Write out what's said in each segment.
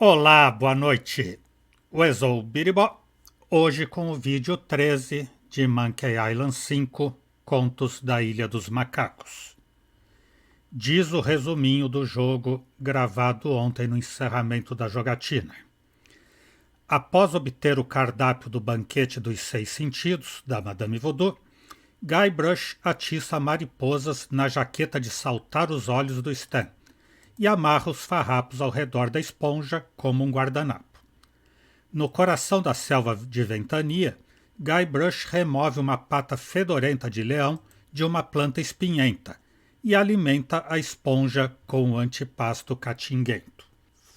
Olá, boa noite. Eu sou o Biribó, hoje com o vídeo 13 de Monkey Island 5, Contos da Ilha dos Macacos. Diz o resuminho do jogo gravado ontem no encerramento da jogatina. Após obter o cardápio do banquete dos 6 sentidos, da Madame Voodoo, Guybrush atiça mariposas na jaqueta de saltar os olhos do Stan e amarra os farrapos ao redor da esponja como um guardanapo. No coração da selva de ventania, Guybrush remove uma pata fedorenta de leão de uma planta espinhenta e alimenta a esponja com o antipasto catinguento.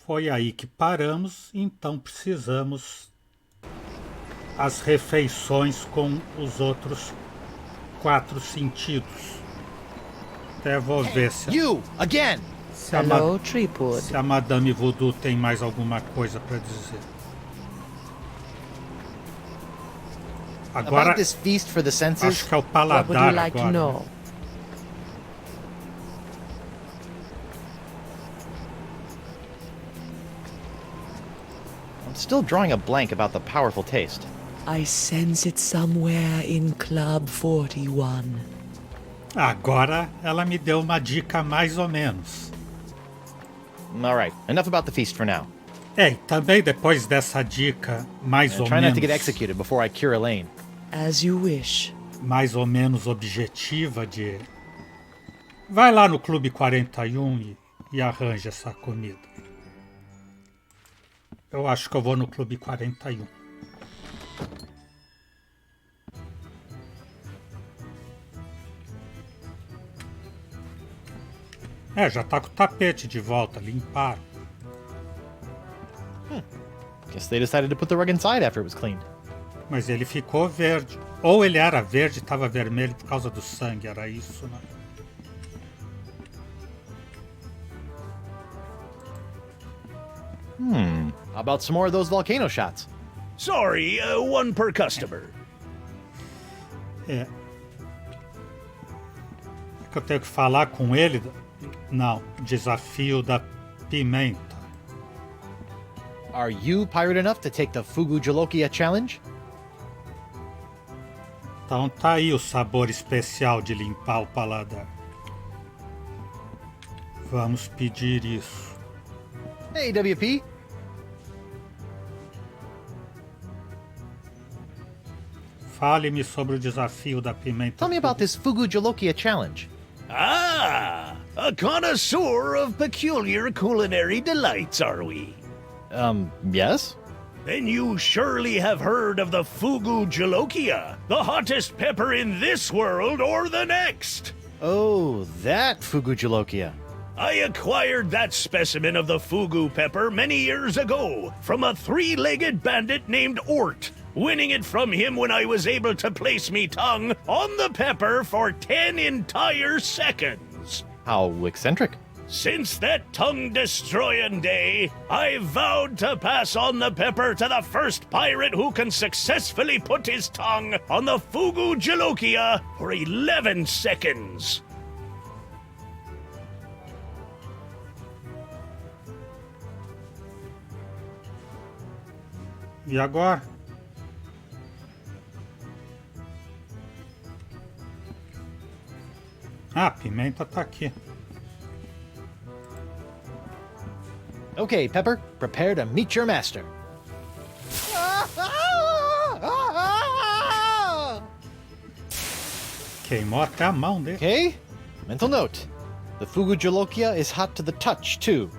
Foi aí que paramos, então precisamos as refeições com os outros 4 sentidos. Até vou ver se a Madame Voodoo tem mais alguma coisa para dizer. Agora, acho que é o paladar agora. Né? I'm still drawing a blank about the powerful taste. I sense it somewhere in Club 41. Agora ela me deu uma dica mais ou menos. All right, enough about the feast for now. E também depois dessa dica mais ou Try menos... not to get executed before I cure Elaine. As you wish. Mais ou menos objetiva de... Vai lá no Clube 41 e arranja essa comida. Eu acho que eu vou no Clube 41. Já tá com o tapete de volta, limparam. Guess they decided to put the rug inside after it was cleaned. Mas ele ficou verde. Ou ele era verde e estava vermelho por causa do sangue, era isso, né? How about some more of those volcano shots? Sorry, one per customer. É que eu tenho que falar com ele. Não, desafio da pimenta. Are you pirate enough to take the Fugu Jolokia challenge? Então tá aí o sabor especial de limpar o paladar. Vamos pedir isso. Hey, WP. Fale-me sobre o desafio da pimenta. Tell me about this Fugu Jolokia challenge. Ah, a connoisseur of peculiar culinary delights, are we? Yes? Then you surely have heard of the Fugu Jolokia, the hottest pepper in this world or the next. Oh, that Fugu Jolokia. I acquired that specimen of the Fugu pepper many years ago from a 3-legged bandit named Ort, winning it from him when I was able to place me tongue on the pepper for 10 entire seconds. How eccentric. Since that tongue-destroying day, I vowed to pass on the pepper to the first pirate who can successfully put his tongue on the Fugu Jolokia for 11 seconds. E agora? Ah, a pimenta tá aqui. Okay, Pepper, prepare to meet your master. Queimou até a mão dele. Okay? Mental note. The Fugu Jolokia is hot to the touch, too.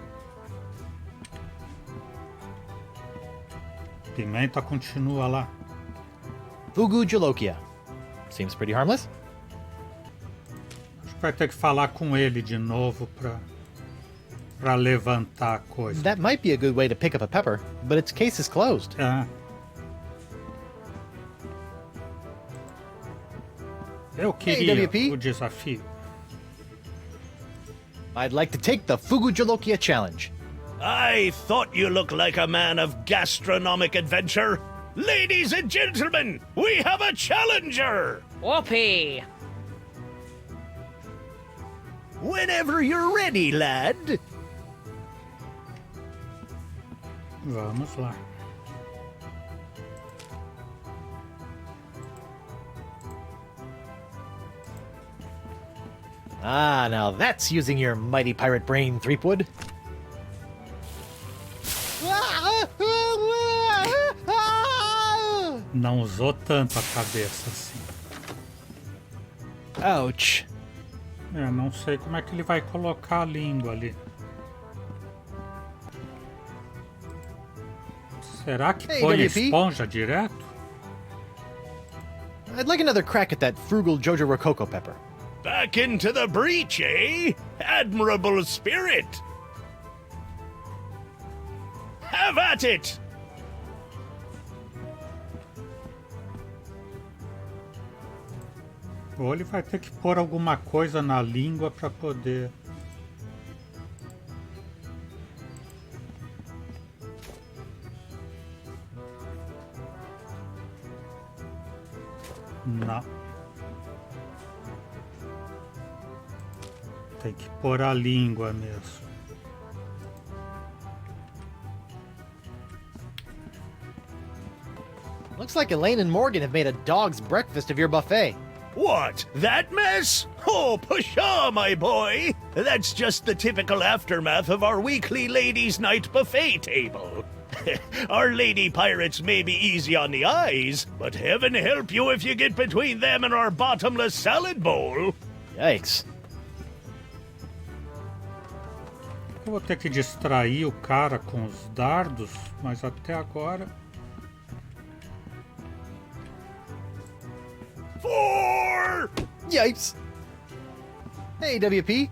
Pimenta continua lá. Fugu Jolokia. Seems pretty harmless. Acho que vai ter que falar com ele de novo pra levantar a coisa. That might be a good way to pick up a pepper, but its case is closed. Eu queria WP. o desafio. I'd like to take the Fugu Jolokia challenge. I thought you looked like a man of gastronomic adventure. Ladies and gentlemen, we have a challenger! Whoopee! Whenever you're ready, lad. Vamos lá. Ah, now that's using your mighty pirate brain, Threepwood. Não usou tanto a cabeça assim. Ouch. Não sei como é que ele vai colocar a língua ali. Será que Hey, põe a WP? esponja direto? I'd like another crack at that frugal Jojo Rococo pepper. Back into the breach, eh? Admirable spirit! Have at it! Ou ele vai ter que pôr alguma coisa na língua para poder... Não. Tem que pôr a língua mesmo. Looks like Elaine and Morgan have made a dog's breakfast of your buffet. What? That mess? Oh, pshaw, my boy! That's just the typical aftermath of our weekly ladies' night buffet table. Our lady pirates may be easy on the eyes, but heaven help you if you get between them and our bottomless salad bowl. Yikes. Eu vou ter que distrair o cara com os dardos, mas até agora... 4! Yipes. Hey, WP.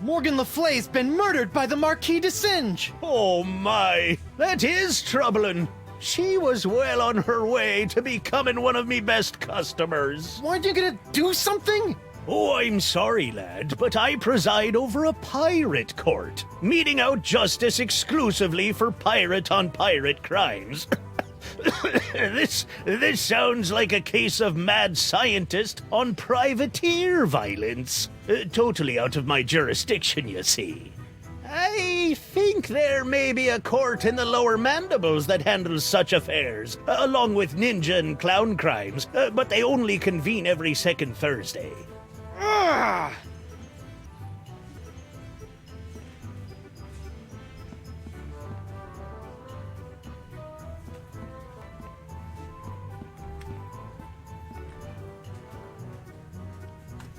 Morgan Le Flay's been murdered by the Marquis de Singe. Oh my, that is troubling. She was well on her way to becoming one of me best customers. Weren't you gonna do something? Oh, I'm sorry, lad, but I preside over a pirate court, meting out justice exclusively for pirate-on-pirate crimes. This sounds like a case of mad scientist on privateer violence. Totally out of my jurisdiction, you see. I think there may be a court in the lower mandibles that handles such affairs, along with ninja and clown crimes, but they only convene every second Thursday. Ah!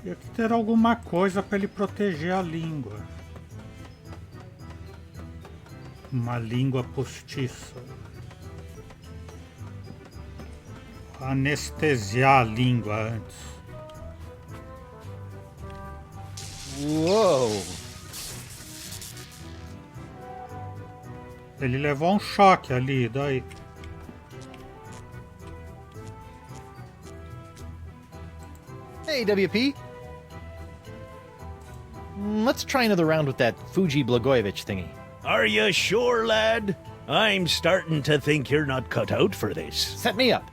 Tinha que ter alguma coisa para ele proteger a língua. Uma língua postiça. Anestesiar a língua antes. Whoa. Ele levou um choque ali, daí. Hey, WP. Let's try another round with that Fuji Blagojevich thingy. Are you sure, lad? I'm starting to think you're not cut out for this. Set me up.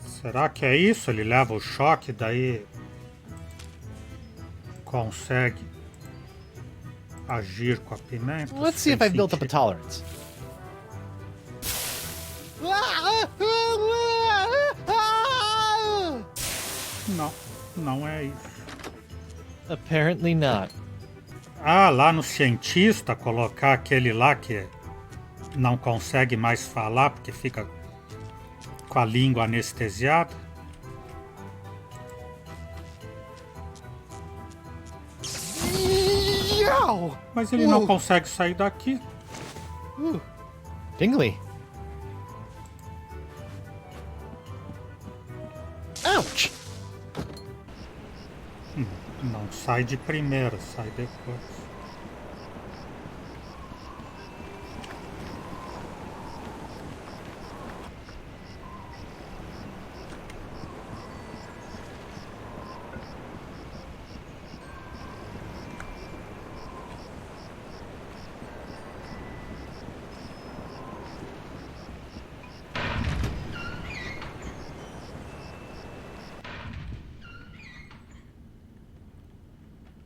Será que é isso? Ele leva o choque, daí consegue agir com a pimenta? Let's see if I've built up a tolerance. Não, não é isso. Apparently not. Ah, lá no cientista, colocar aquele lá que não consegue mais falar porque fica com a língua anestesiada. Yow! Mas ele não consegue sair daqui. Tingly. Ouch! Não sai de primeira, sai depois.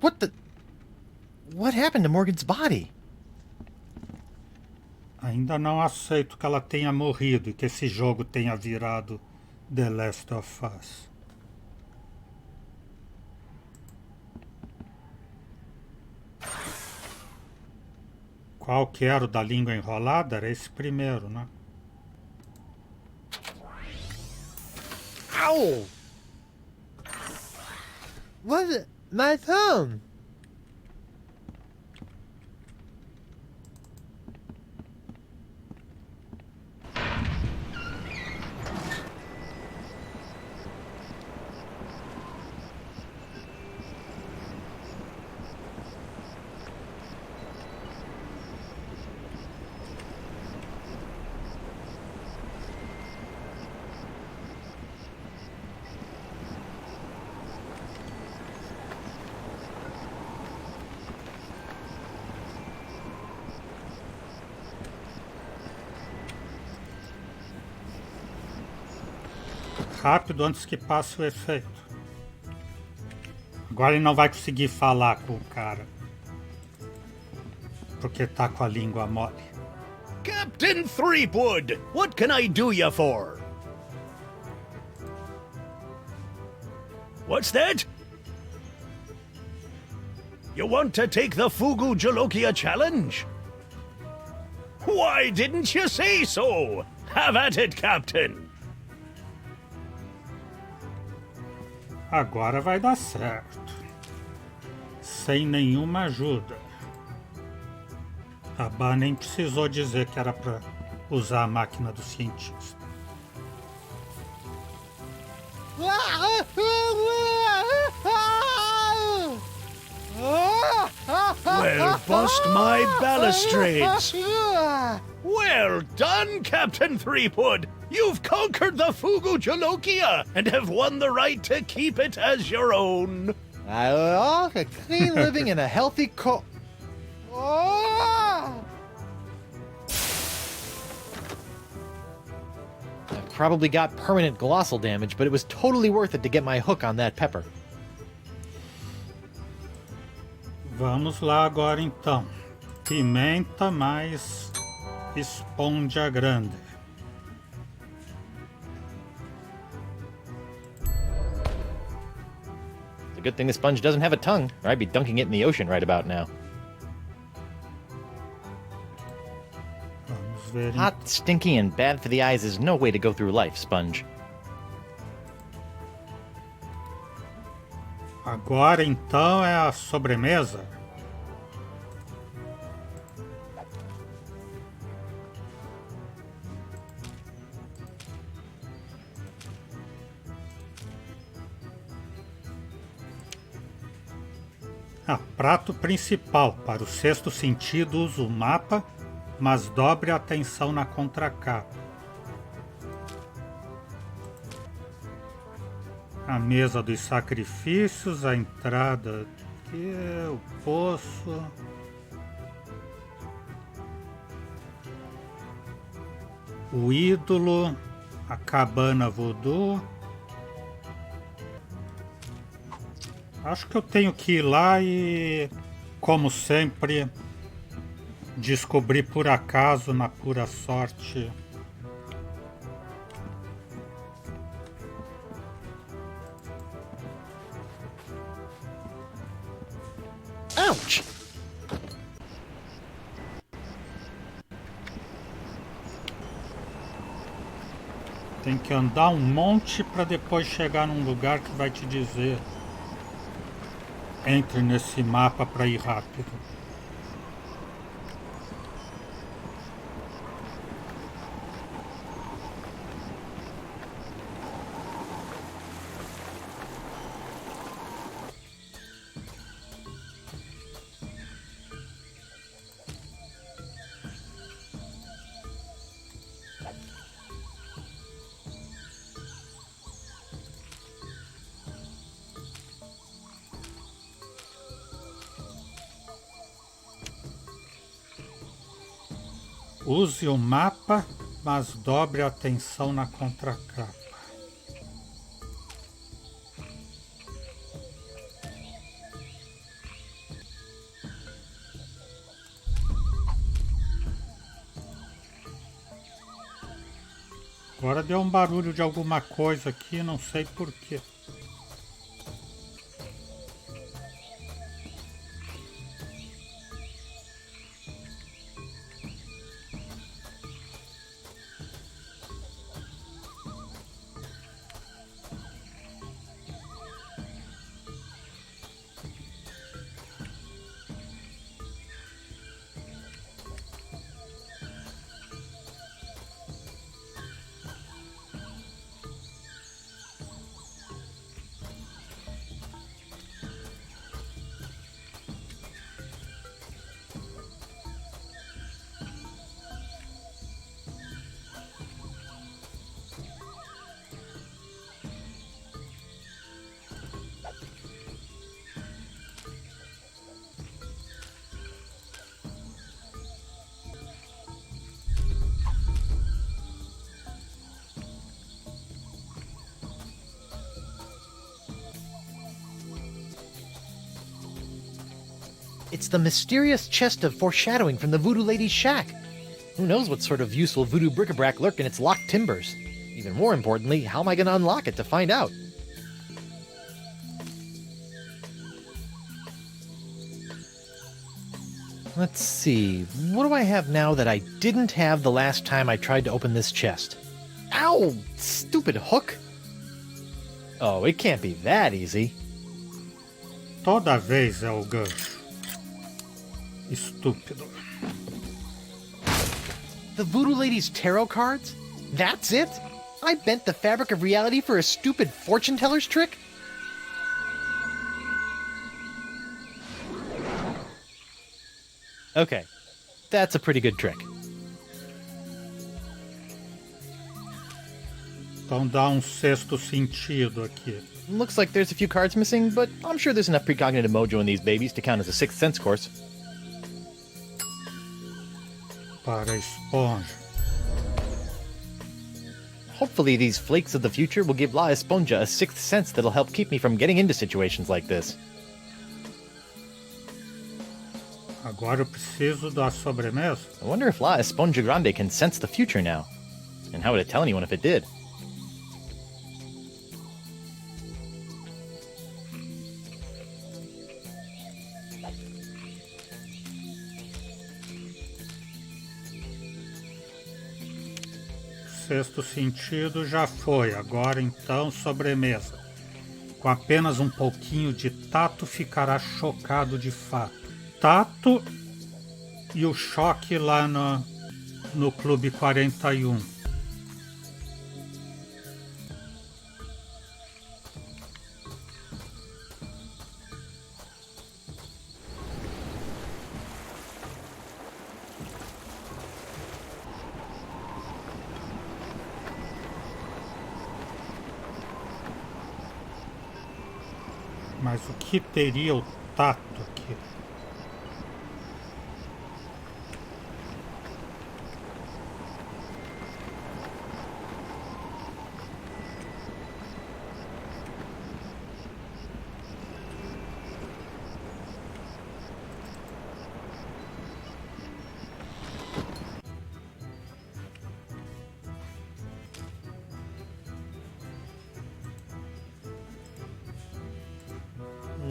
What happened to Morgan's body? Ainda não aceito que ela tenha morrido e que esse jogo tenha virado The Last of Us. Qual que era o da língua enrolada? Era esse primeiro, né? Ow! What? My thumb! Rápido antes que passe o efeito. Agora ele não vai conseguir falar com o cara, porque tá com a língua mole. Captain Threepwood, what can I do you for? What's that? You want to take the Fugu Jalokia challenge? Why didn't you say so? Have at it, Captain. Agora vai dar certo. Sem nenhuma ajuda. A Bá nem precisou dizer que era para usar a máquina do cientista. Well, bust my balustrades. Well done, Captain Threepwood. You've conquered the Fugu Jalokia and have won the right to keep it as your own. A clean living and a healthy I probably got permanent glossal damage, but it was totally worth it to get my hook on that pepper. Vamos lá agora então. Pimenta mais esponja grande. It's a good thing the sponge doesn't have a tongue, or I'd be dunking it in the ocean right about now. Vamos ver. Hot, stinky, and bad for the eyes is no way to go through life, Sponge. Agora então é a sobremesa. Prato principal. Para o sexto sentido, use o mapa, mas dobre a atenção na contracapa. A mesa dos sacrifícios, a entrada aqui, o poço. O ídolo, a cabana voodoo. Acho que eu tenho que ir lá e, como sempre, descobrir por acaso, na pura sorte. Ouch! Tem que andar um monte para depois chegar num lugar que vai te dizer: entre nesse mapa para ir rápido. Use o mapa, mas dobre a atenção na contracapa. Agora deu um barulho de alguma coisa aqui, não sei porquê. It's the mysterious chest of foreshadowing from the Voodoo Lady's shack. Who knows what sort of useful voodoo bric-a-brac lurk in its locked timbers? Even more importantly, how am I going to unlock it to find out? Let's see, what do I have now that I didn't have the last time I tried to open this chest? Ow! Stupid hook! Oh, it can't be that easy. Toda vez é o gancho. Estúpido. The Voodoo Lady's tarot cards? That's it? I bent the fabric of reality for a stupid fortune teller's trick? Okay, that's a pretty good trick. Então dá um sexto sentido aqui. Looks like there's a few cards missing, but I'm sure there's enough precognitive mojo in these babies to count as a Sixth Sense course. Para a esponja. Hopefully these flakes of the future will give La Esponja a sixth sense that'll help keep me from getting into situations like this. Agora eu preciso da sobremesa. I wonder if La Esponja Grande can sense the future now. And how would it tell anyone if it did? Sexto sentido já foi, agora então sobremesa. Com apenas um pouquinho de tato ficará chocado de fato. Tato e o choque lá no Clube 41. Mas o que teria o tato aqui?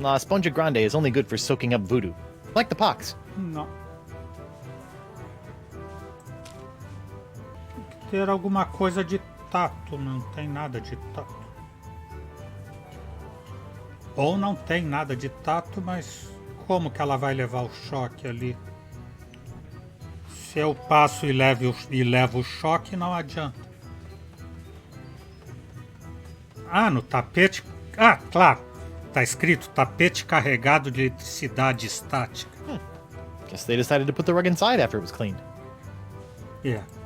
La Esponja Grande is only good for soaking up voodoo, like the pox. Não. Tem que ter alguma coisa de tato, não tem nada de tato. Ou não tem nada de tato, mas como que ela vai levar o choque ali? Se eu passo e levo o choque, não adianta. Ah, no tapete... Ah, claro! Tá escrito tapete carregado de eletricidade estática. Guess they decided to put the rug inside after it was cleaned.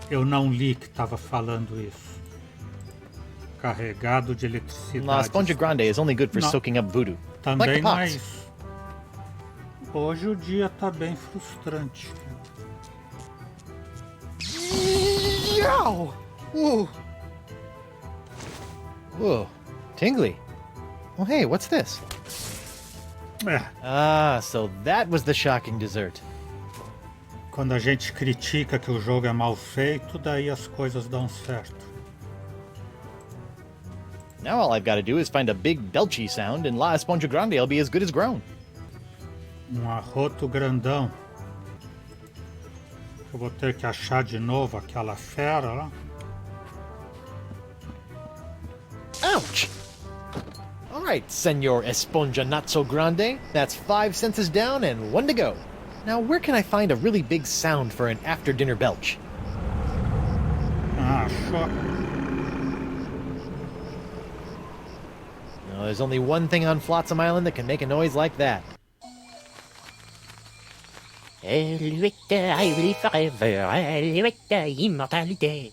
Eu não li que tava falando isso. Carregado de eletricidade. La Esponja Grande is only good for Não. soaking up voodoo, Também like the não é pox. isso. Hoje o dia tá bem frustrante. Yow! Whoa! Whoa, tingly. Oh hey, what's this? Ah, so that was the shocking dessert. Quando a gente critica que o jogo é mal feito, daí as coisas dão certo. Now all I've got to do is find a big belchy sound, and La Esponja Grande will be as good as grown. Arroto grandão. Eu vou ter que achar de novo aquela fera lá. Ouch! Alright, Senor Esponja Not So Grande. That's 5 senses down and 1 to go. Now, where can I find a really big sound for an after-dinner belch? Achou. No, there's only one thing on Flotsam Island that can make a noise like that. Immortalité.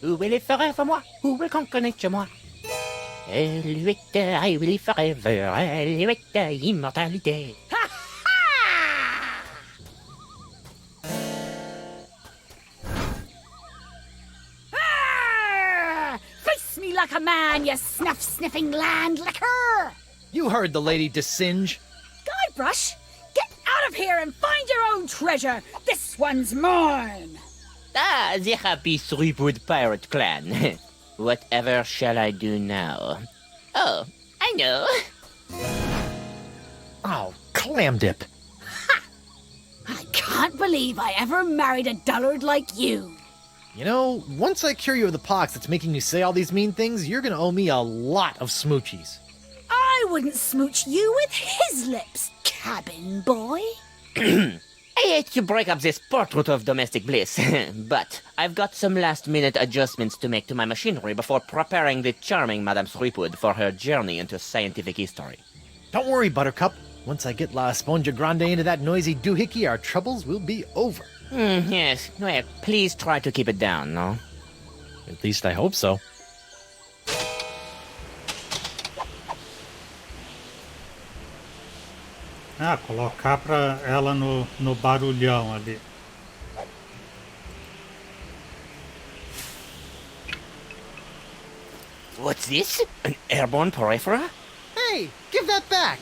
Où est les forevermore? Où est qu'on connaît chez moi? I will forever, immortalité. Face me like a man, you snuff-sniffing land-licker! You heard the lady, Desinge. Guybrush, get out of here and find your own treasure! This one's mine! Ah, the happy Threepwood pirate clan. Whatever shall I do now? Oh, I know. Oh, clam dip. I can't believe I ever married a dullard like you. You know, once I cure you of the pox that's making you say all these mean things, you're gonna owe me a lot of smoochies. I wouldn't smooch you with his lips, cabin boy. I hate to break up this portrait of domestic bliss, but I've got some last-minute adjustments to make to my machinery before preparing the charming Madame Threepwood for her journey into scientific history. Don't worry, Buttercup. Once I get La Esponja Grande into that noisy doohickey, our troubles will be over. Yes, well, please try to keep it down, no? At least I hope so. Ah, colocar pra ela no barulhão ali. What's this? An airborne porifera? Hey, give that back!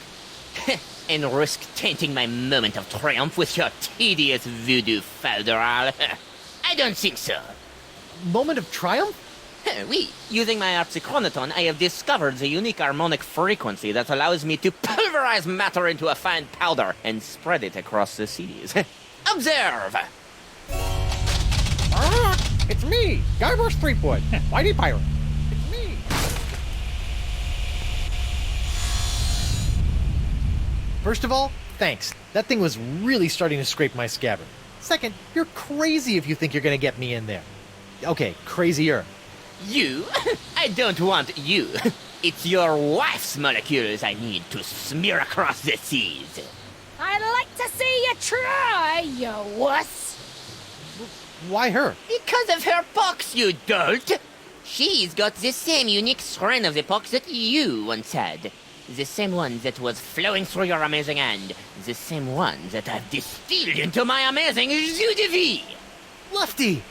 And risk tainting my moment of triumph with your tedious voodoo falderal? I don't think so. Moment of triumph? Oui, using my harpsichronoton, I have discovered the unique harmonic frequency that allows me to pulverize matter into a fine powder and spread it across the seas. Observe! It's me, Guybrush Threepwood, Mighty Pirate. It's me. First of all, thanks. That thing was really starting to scrape my scabbard. Second, you're crazy if you think you're gonna get me in there. Okay, crazier. You? I don't want you. It's your wife's molecules I need to smear across the seas. I'd like to see you try, you wuss. Why her? Because of her pox, you dolt! She's got the same unique strain of the pox that you once had. The same one that was flowing through your amazing hand. The same one that I've distilled into my amazing jus de vie. Lefty!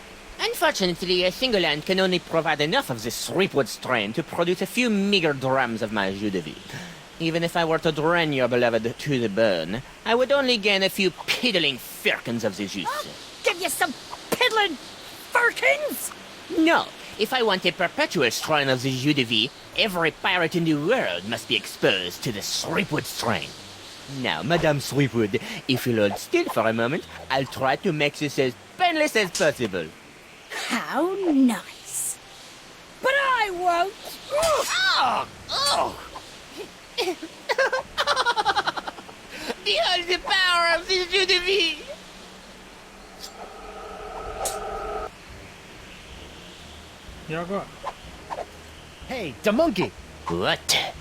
Unfortunately, a single hand can only provide enough of this Threepwood strain to produce a few meager drams of my jus de vie. Even if I were to drain your beloved to the bone, I would only gain a few piddling firkins of the juice. I'll give you some piddling firkins. No, if I want a perpetual strain of the jus de vie, every pirate in the world must be exposed to the Threepwood strain. Now, Madame Threepwood, if you'll hold still for a moment, I'll try to make this as painless as possible. How nice. But I won't. Oh! Oh! Behold the power of this jus de vie! E agora? Hey, da monkey! What?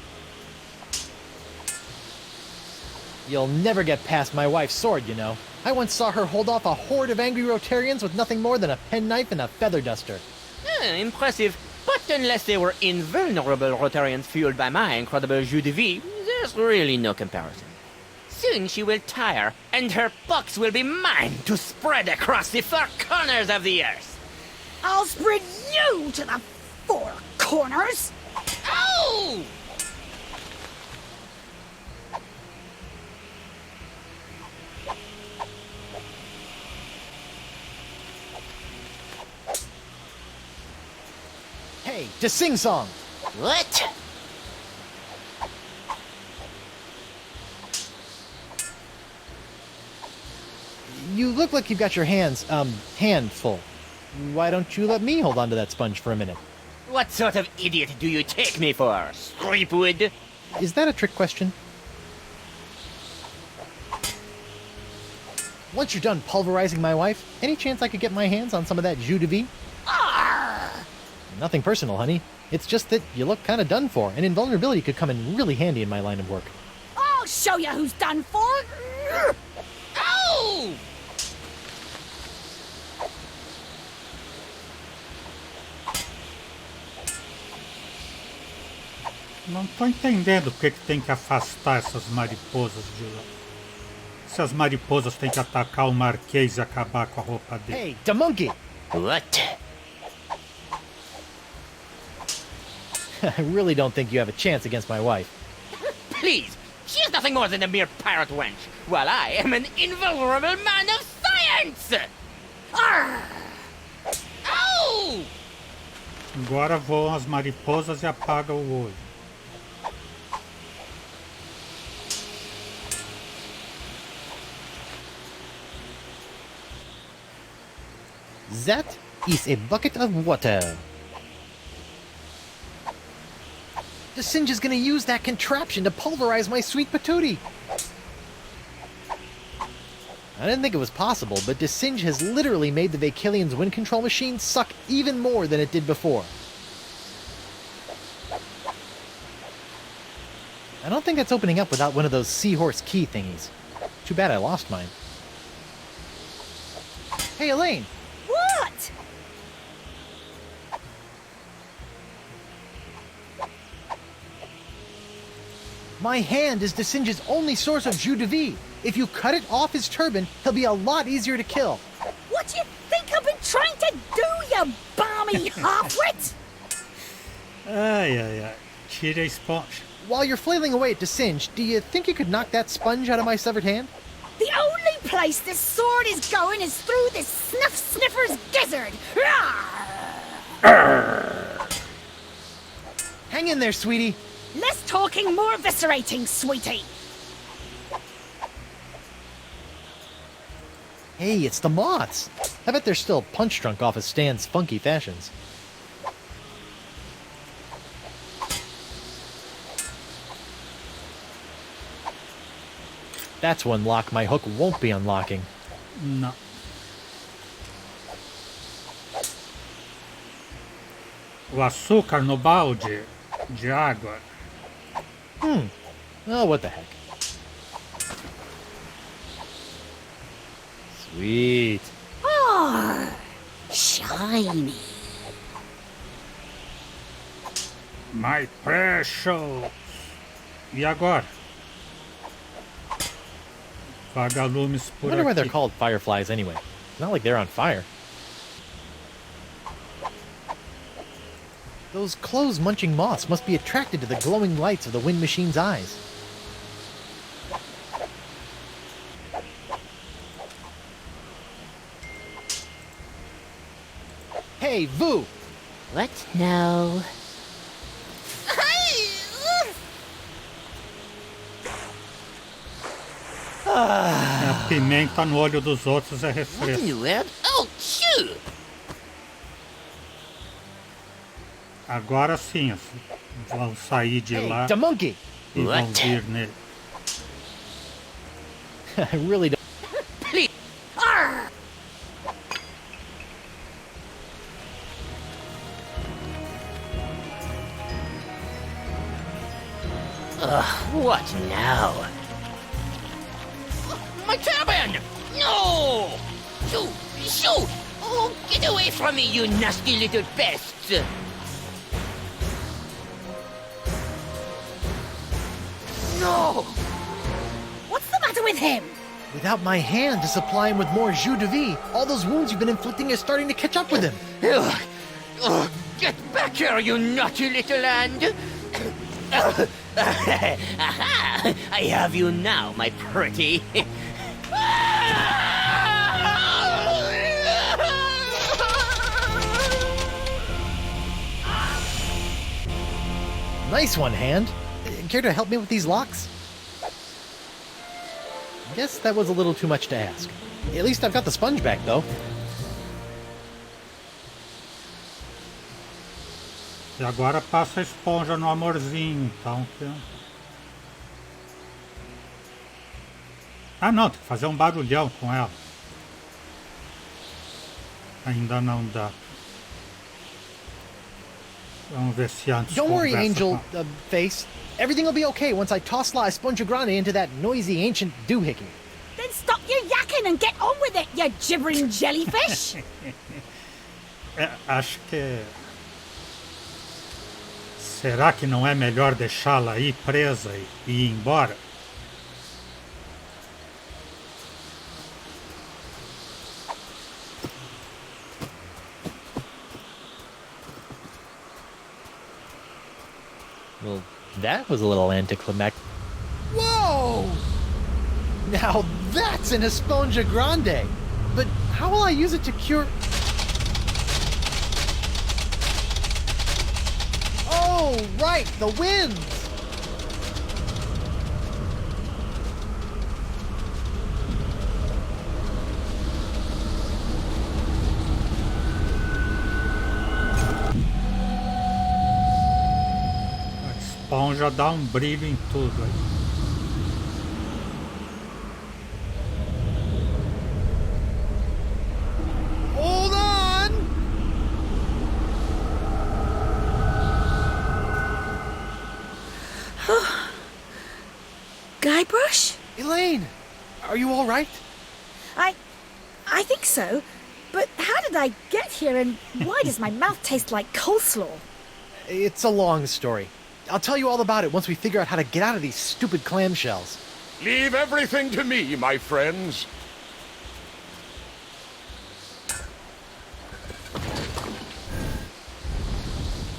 You'll never get past my wife's sword, you know. I once saw her hold off a horde of angry Rotarians with nothing more than a penknife and a feather duster. Impressive. But unless they were invulnerable Rotarians fueled by my incredible jus de vie, there's really no comparison. Soon she will tire, and her pox will be mine to spread across the four corners of the earth. I'll spread you to the four corners. Ow! Hey, to sing song! What? You look like you've got your hands, hand full. Why don't you let me hold on to that sponge for a minute? What sort of idiot do you take me for, Screepwood? Is that a trick question? Once you're done pulverizing my wife, any chance I could get my hands on some of that jus de vie? Nothing personal, honey. It's just that you look kind of done for, and invulnerability could come in really handy in my line of work. I'll show you who's done for. Ow! Não tô entendendo por que tem que afastar essas mariposas de lá. Se as mariposas têm que atacar o Marquês e acabar com a roupa dele. Hey, the monkey! What? I really don't think you have a chance against my wife. Please, she is nothing more than a mere pirate wench, while I am an invulnerable man of science! Arr! Ow! Agora voam as mariposas e apagam o olho. That is a bucket of water. The Singe is gonna use that contraption to pulverize my sweet patootie. I didn't think it was possible, but Singe has literally made the Vakilian's wind control machine suck even more than it did before. I don't think that's opening up without one of those seahorse key thingies. Too bad I lost mine. Hey, Elaine! What? My hand is Singe's only source of jus de vie. If you cut it off his turban, he'll be a lot easier to kill. What do you think I've been trying to do, you balmy halfwit? Ai, ai, ai. Tire a esponja. While you're flailing away at Singe, do you think you could knock that sponge out of my severed hand? The only place this sword is going is through this snuff sniffer's gizzard. Rawr! Hang in there, sweetie. Less talking, more eviscerating, sweetie. Hey, it's the moths. I bet they're still punch-drunk off of Stan's funky fashions. That's one lock my hook won't be unlocking. Não. O açúcar no balde de água. Oh, what the heck. Sweet. Ah, shiny. My precious. E agora? Vagalumes I por wonder why they're aqui. called fireflies anyway. It's not like they're on fire. Those clothes-munching moths must be attracted to the glowing lights of the wind machine's eyes. Hey, Vu! What? No. A pimenta no olho dos outros é What in refresco. the world? Oh, shoo! Agora sim, vão sair de Hey, lá the monkey! e vão What? vir nele. I really don't... Please. Arr! What now? My turban! No! Shoo! Shoo! Oh, get away from me, you nasty little pests! No! What's the matter with him? Without my hand to supply him with more jus de vie, all those wounds you've been inflicting are starting to catch up with him. Ugh. Ugh. Get back here, you naughty little hand! Aha! I have you now, my pretty. Nice one, Hand. Care to help me with these locks? Guess that was a little too much to ask. At least I've got the sponge back, though. E agora passa a esponja no amorzinho, então. Ah, não, tem que fazer um barulhão com ela. Ainda não dá. Vamos ver se antes Don't worry, conversa Angel com- Face. Everything will be okay once I toss La Esponja Grande into that noisy ancient doohickey. Then stop your yakking and get on with it, you gibbering jellyfish! Acho que... Será que não é melhor deixá-la aí presa e ir embora? Well, that was a little anticlimactic. Whoa! Now that's an Esponja Grande! But how will I use it to cure... Oh, right, the winds! A esponja dá um brilho em tudo aí. Hold on! Guybrush? Elaine, are you all right? I think so. But how did I get here and why does my mouth taste like coleslaw? It's a long story. I'll tell you all about it once we figure out how to get out of these stupid clamshells. Leave everything to me, my friends.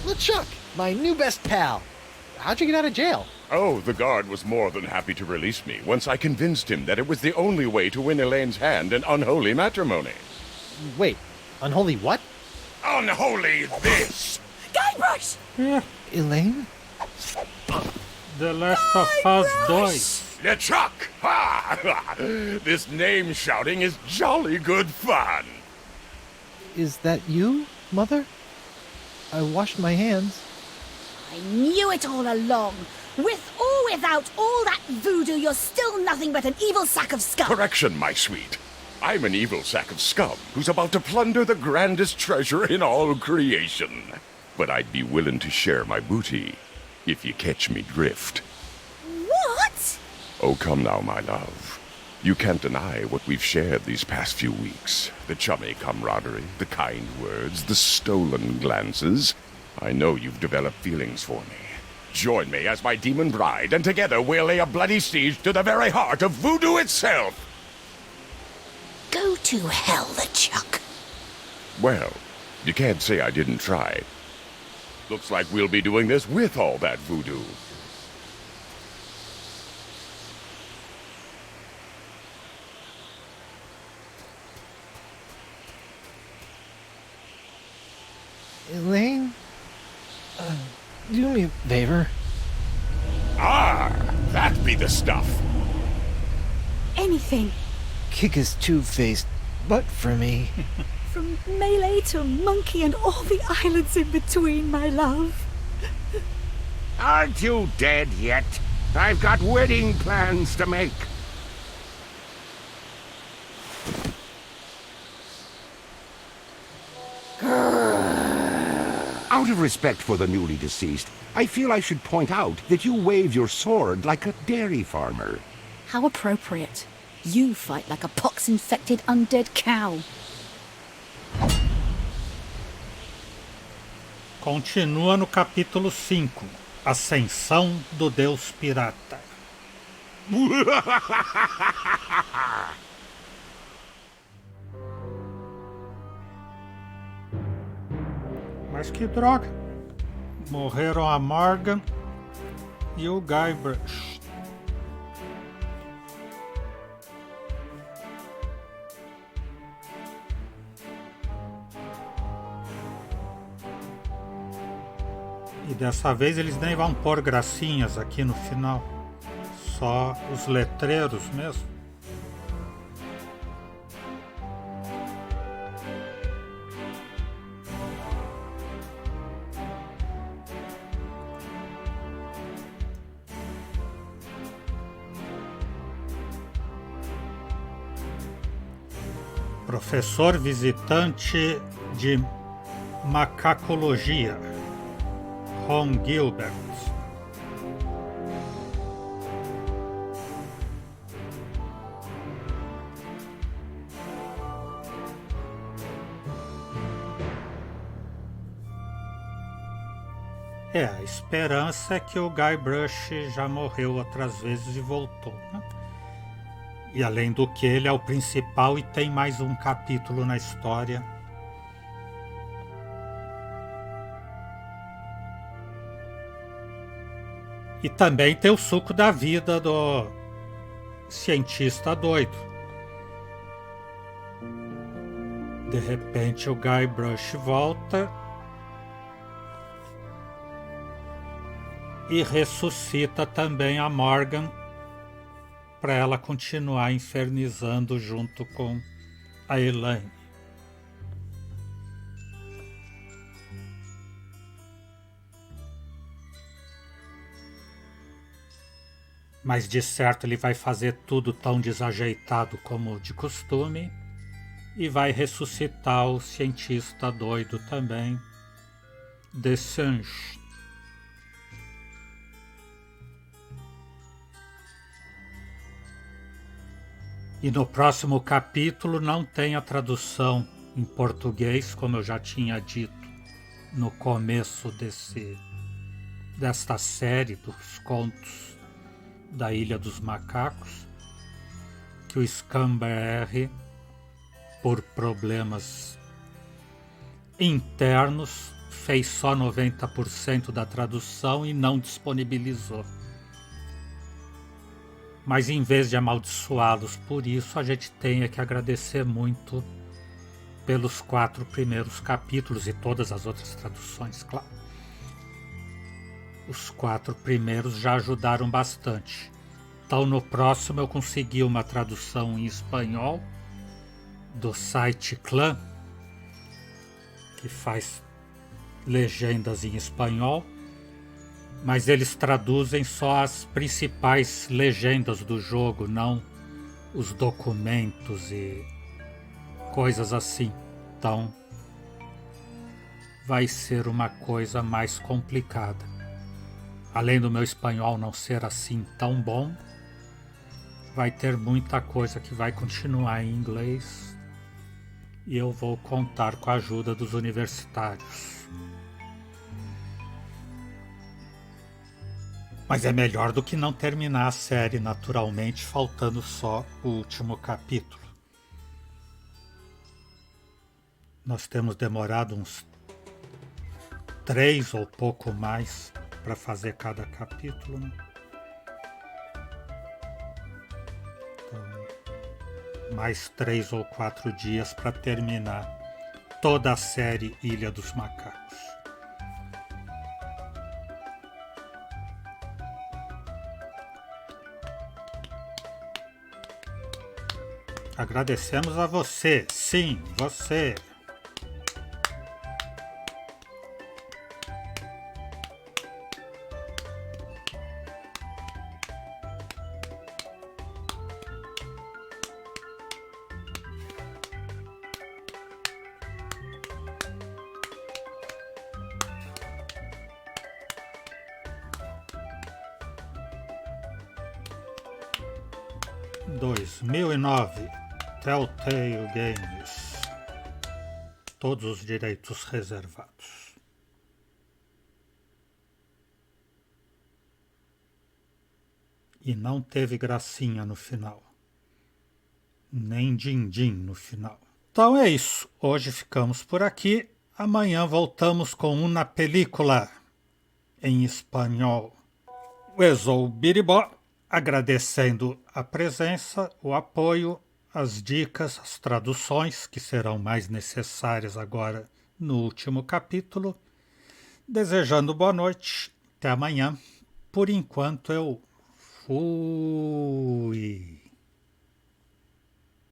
LeChuck, my new best pal. How'd you get out of jail? Oh, the guard was more than happy to release me once I convinced him that it was the only way to win Elaine's hand in unholy matrimony. Wait, unholy what? Unholy this! Guybrush! Elaine? The Last of Us 2. LeChuck! Ha! This name shouting is jolly good fun. Is that you, Mother? I washed my hands. I knew it all along. With or without all that voodoo, you're still nothing but an evil sack of scum. Correction, my sweet. I'm an evil sack of scum who's about to plunder the grandest treasure in all creation. But I'd be willing to share my booty if you catch me drift. What? Oh, come now, my love. You can't deny what we've shared these past few weeks. The chummy camaraderie, the kind words, the stolen glances. I know you've developed feelings for me. Join me as my demon bride, and together we'll lay a bloody siege to the very heart of voodoo itself. Go to hell, LeChuck. Well, you can't say I didn't try. Looks like we'll be doing this with all that voodoo. Elaine? Do me a favor. Ah, that be the stuff. Anything. Kick his two-faced butt for me. From Melee to Monkey and all the islands in between, my love. Aren't you dead yet? I've got wedding plans to make. Out of respect for the newly deceased, I feel I should point out that you wave your sword like a dairy farmer. How appropriate. You fight like a pox-infected undead cow. Continua no capítulo 5. Ascensão do Deus Pirata. Mas que droga. Morreram a Morgan e o Guybrush. E dessa vez eles nem vão pôr gracinhas aqui no final. Só os letreiros mesmo. Professor visitante de macacologia, Ron Gilbert. A esperança é que o Guybrush já morreu outras vezes e voltou, né? E além do que, ele é o principal e tem mais um capítulo na história. E também tem o suco da vida do cientista doido. De repente o Guybrush volta e ressuscita também a Morgan para ela continuar infernizando junto com a Elaine. Mas de certo ele vai fazer tudo tão desajeitado como de costume e vai ressuscitar o cientista doido também, Dessange. E no próximo capítulo não tem a tradução em português, como eu já tinha dito no começo desta série dos contos da Ilha dos Macacos, que o Scamber, por problemas internos, fez só 90% da tradução e não disponibilizou. Mas em vez de amaldiçoá-los por isso, a gente tem que agradecer muito pelos 4 primeiros capítulos e todas as outras traduções, claro. Os 4 primeiros já ajudaram bastante. Então no próximo eu consegui uma tradução em espanhol do site Clã, que faz legendas em espanhol, mas eles traduzem só as principais legendas do jogo, não os documentos e coisas assim. Então vai ser uma coisa mais complicada. Além do meu espanhol não ser assim tão bom, vai ter muita coisa que vai continuar em inglês e eu vou contar com a ajuda dos universitários. Mas é melhor do que não terminar a série naturalmente, faltando só o último capítulo. Nós temos demorado uns 3 ou pouco mais para fazer cada capítulo, né? Então, mais 3 ou 4 dias para terminar toda a série Ilha dos Macacos. Agradecemos a você, sim, você. Telltale Games. Todos os direitos reservados. E não teve gracinha no final. Nem din-din no final. Então é isso. Hoje ficamos por aqui. Amanhã voltamos com uma película em espanhol. Eu sou o Biribó, agradecendo a presença, o apoio, as dicas, as traduções, que serão mais necessárias agora no último capítulo, Desejando boa noite. Até amanhã. Por enquanto eu fui.